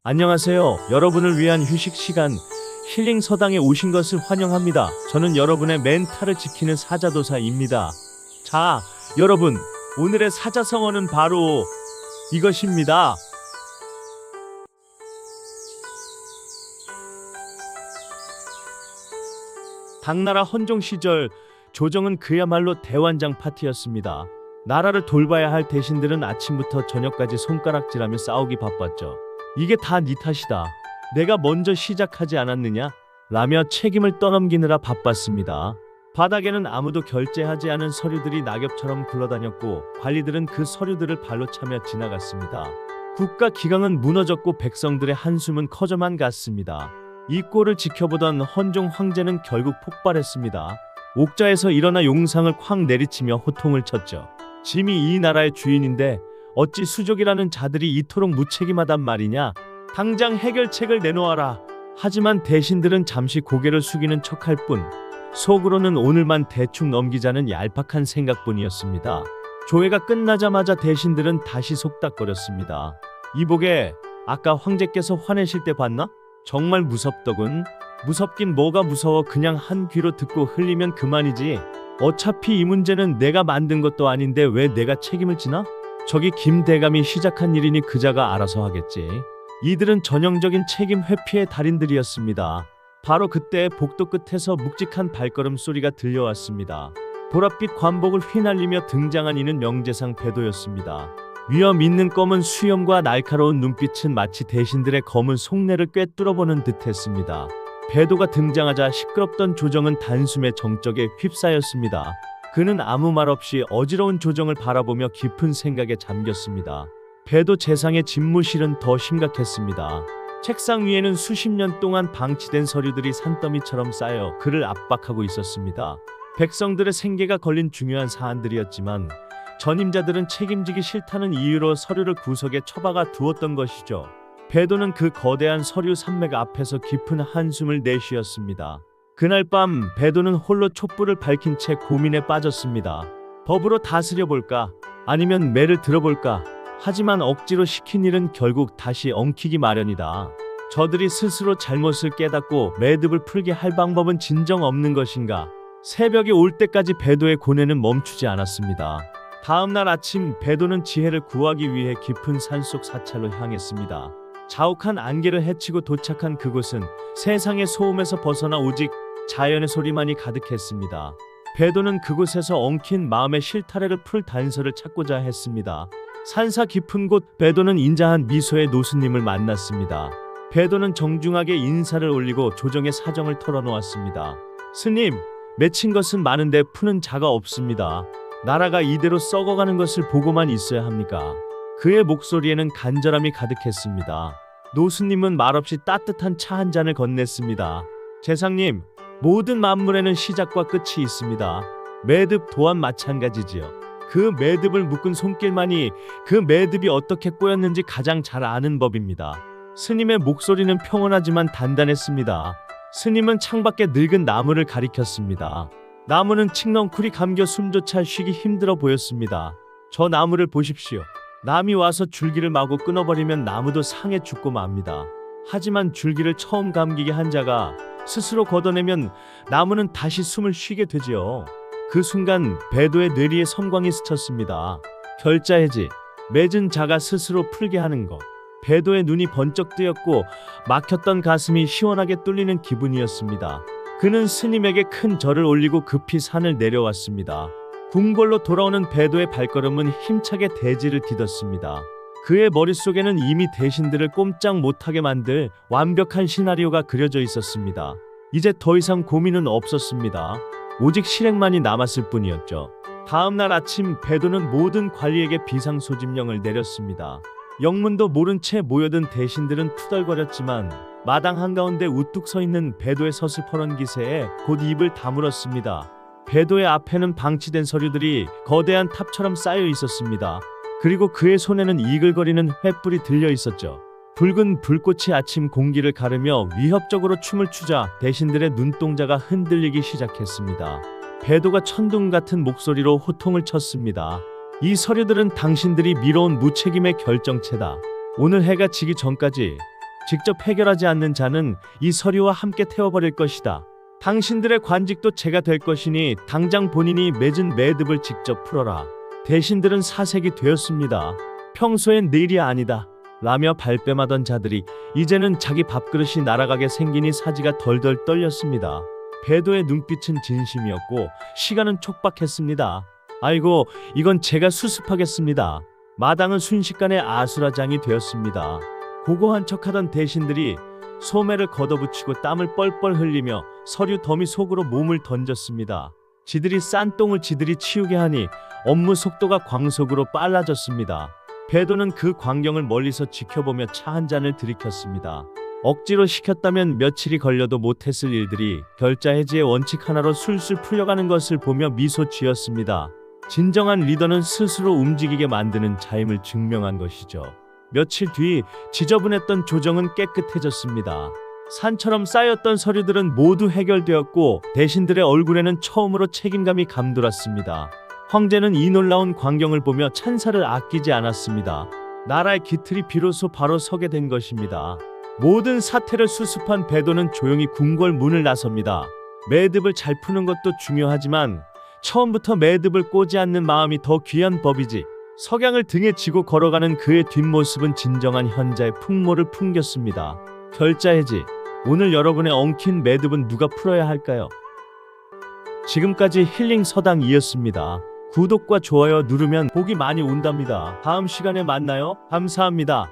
안녕하세요. 여러분을 위한 휴식 시간 힐링 서당에 오신 것을 환영합니다. 저는 여러분의 멘탈을 지키는 사자도사입니다. 자, 여러분, 오늘의 사자성어는 바로 이것입니다. 당나라 헌종 시절 조정은 그야말로 대환장 파티였습니다. 나라를 돌봐야 할 대신들은 아침부터 저녁까지 손가락질하며 싸우기 바빴죠. 이게 다 네 탓이다. 내가 먼저 시작하지 않았느냐? 라며 책임을 떠넘기느라 바빴습니다. 바닥에는 아무도 결제하지 않은 서류들이 낙엽처럼 굴러다녔고 관리들은 그 서류들을 발로 차며 지나갔습니다. 국가 기강은 무너졌고 백성들의 한숨은 커져만 갔습니다. 이 꼴을 지켜보던 헌종 황제는 결국 폭발했습니다. 옥자에서 일어나 용상을 쾅 내리치며 호통을 쳤죠. 짐이 이 나라의 주인인데 어찌 수족이라는 자들이 이토록 무책임하단 말이냐? 당장 해결책을 내놓아라. 하지만 대신들은 잠시 고개를 숙이는 척할 뿐 속으로는 오늘만 대충 넘기자는 얄팍한 생각뿐이었습니다. 조회가 끝나자마자 대신들은 다시 속닥거렸습니다. 이보게, 아까 황제께서 화내실 때 봤나? 정말 무섭더군. 무섭긴 뭐가 무서워. 그냥 한 귀로 듣고 흘리면 그만이지. 어차피 이 문제는 내가 만든 것도 아닌데 왜 내가 책임을 지나? 저기 김 대감이 시작한 일이니 그자가 알아서 하겠지. 이들은 전형적인 책임 회피의 달인들이었습니다. 바로 그때 복도 끝에서 묵직한 발걸음 소리가 들려왔습니다. 보랏빛 관복을 휘날리며 등장한 이는 명재상 배도였습니다. 위험 있는 검은 수염과 날카로운 눈빛은 마치 대신들의 검은 속내를 꿰뚫어보는 듯했습니다. 배도가 등장하자 시끄럽던 조정은 단숨에 정적에 휩싸였습니다. 그는 아무 말 없이 어지러운 조정을 바라보며 깊은 생각에 잠겼습니다. 배도 재상의 집무실은 더 심각했습니다. 책상 위에는 수십 년 동안 방치된 서류들이 산더미처럼 쌓여 그를 압박하고 있었습니다. 백성들의 생계가 걸린 중요한 사안들이었지만 전임자들은 책임지기 싫다는 이유로 서류를 구석에 처박아 두었던 것이죠. 배도는 그 거대한 서류 산맥 앞에서 깊은 한숨을 내쉬었습니다. 그날 밤 배도는 홀로 촛불을 밝힌 채 고민에 빠졌습니다. 법으로 다스려 볼까? 아니면 매를 들어볼까? 하지만 억지로 시킨 일은 결국 다시 엉키기 마련이다. 저들이 스스로 잘못을 깨닫고 매듭을 풀게 할 방법은 진정 없는 것인가? 새벽이 올 때까지 배도의 고뇌는 멈추지 않았습니다. 다음 날 아침 배도는 지혜를 구하기 위해 깊은 산속 사찰로 향했습니다. 자욱한 안개를 헤치고 도착한 그곳은 세상의 소음에서 벗어나 오직 자연의 소리만이 가득했습니다. 배도는 그곳에서 엉킨 마음의 실타래를 풀 단서를 찾고자 했습니다. 산사 깊은 곳 배도는 인자한 미소의 노스님을 만났습니다. 배도는 정중하게 인사를 올리고 조정의 사정을 털어놓았습니다. 스님, 맺힌 것은 많은데 푸는 자가 없습니다. 나라가 이대로 썩어가는 것을 보고만 있어야 합니까? 그의 목소리에는 간절함이 가득했습니다. 노스님은 말없이 따뜻한 차 한 잔을 건넸습니다. 재상님, 모든 만물에는 시작과 끝이 있습니다. 매듭 또한 마찬가지지요. 그 매듭을 묶은 손길만이 그 매듭이 어떻게 꼬였는지 가장 잘 아는 법입니다. 스님의 목소리는 평온하지만 단단했습니다. 스님은 창밖에 늙은 나무를 가리켰습니다. 나무는 칡넝쿨이 감겨 숨조차 쉬기 힘들어 보였습니다. 저 나무를 보십시오. 남이 와서 줄기를 마구 끊어버리면 나무도 상해 죽고 맙니다. 하지만 줄기를 처음 감기게 한 자가 스스로 걷어내면 나무는 다시 숨을 쉬게 되지요. 그 순간 배도의 뇌리에 섬광이 스쳤습니다. 결자해지, 맺은 자가 스스로 풀게 하는 것. 배도의 눈이 번쩍 뜨였고 막혔던 가슴이 시원하게 뚫리는 기분이었습니다. 그는 스님에게 큰 절을 올리고 급히 산을 내려왔습니다. 궁궐로 돌아오는 배도의 발걸음은 힘차게 대지를 디뎠습니다. 그의 머릿속에는 이미 대신들을 꼼짝 못하게 만들 완벽한 시나리오가 그려져 있었습니다. 이제 더 이상 고민은 없었습니다. 오직 실행만이 남았을 뿐이었죠. 다음 날 아침 배도는 모든 관리에게 비상소집령을 내렸습니다. 영문도 모른 채 모여든 대신들은 투덜거렸지만 마당 한가운데 우뚝 서 있는 배도의 서슬퍼런 기세에 곧 입을 다물었습니다. 배도의 앞에는 방치된 서류들이 거대한 탑처럼 쌓여 있었습니다. 그리고 그의 손에는 이글거리는 횃불이 들려 있었죠. 붉은 불꽃이 아침 공기를 가르며 위협적으로 춤을 추자 대신들의 눈동자가 흔들리기 시작했습니다. 배도가 천둥 같은 목소리로 호통을 쳤습니다. 이 서류들은 당신들이 미뤄온 무책임의 결정체다. 오늘 해가 지기 전까지 직접 해결하지 않는 자는 이 서류와 함께 태워버릴 것이다. 당신들의 관직도 제가 될 것이니 당장 본인이 맺은 매듭을 직접 풀어라. 대신들은 사색이 되었습니다. 평소엔 내일이 아니다 라며 발뺌하던 자들이 이제는 자기 밥그릇이 날아가게 생기니 사지가 덜덜 떨렸습니다. 배도의 눈빛은 진심이었고 시간은 촉박했습니다. 아이고, 이건 제가 수습하겠습니다. 마당은 순식간에 아수라장이 되었습니다. 고고한 척하던 대신들이 소매를 걷어붙이고 땀을 뻘뻘 흘리며 서류 더미 속으로 몸을 던졌습니다. 지들이 싼 똥을 지들이 치우게 하니 업무 속도가 광속으로 빨라졌습니다. 배도는 그 광경을 멀리서 지켜보며 차 한 잔을 들이켰습니다. 억지로 시켰다면 며칠이 걸려도 못했을 일들이 결자 해지의 원칙 하나로 술술 풀려가는 것을 보며 미소 지었습니다. 진정한 리더는 스스로 움직이게 만드는 자임을 증명한 것이죠. 며칠 뒤 지저분했던 조정은 깨끗해졌습니다. 산처럼 쌓였던 서류들은 모두 해결되었고 대신들의 얼굴에는 처음으로 책임감이 감돌았습니다. 황제는 이 놀라운 광경을 보며 찬사를 아끼지 않았습니다. 나라의 기틀이 비로소 바로 서게 된 것입니다. 모든 사태를 수습한 배도는 조용히 궁궐 문을 나섭니다. 매듭을 잘 푸는 것도 중요하지만 처음부터 매듭을 꼬지 않는 마음이 더 귀한 법이지. 석양을 등에 지고 걸어가는 그의 뒷모습은 진정한 현자의 풍모를 풍겼습니다. 결자 해지. 오늘 여러분의 엉킨 매듭은 누가 풀어야 할까요? 지금까지 힐링 서당이었습니다. 구독과 좋아요 누르면 복이 많이 온답니다. 다음 시간에 만나요. 감사합니다.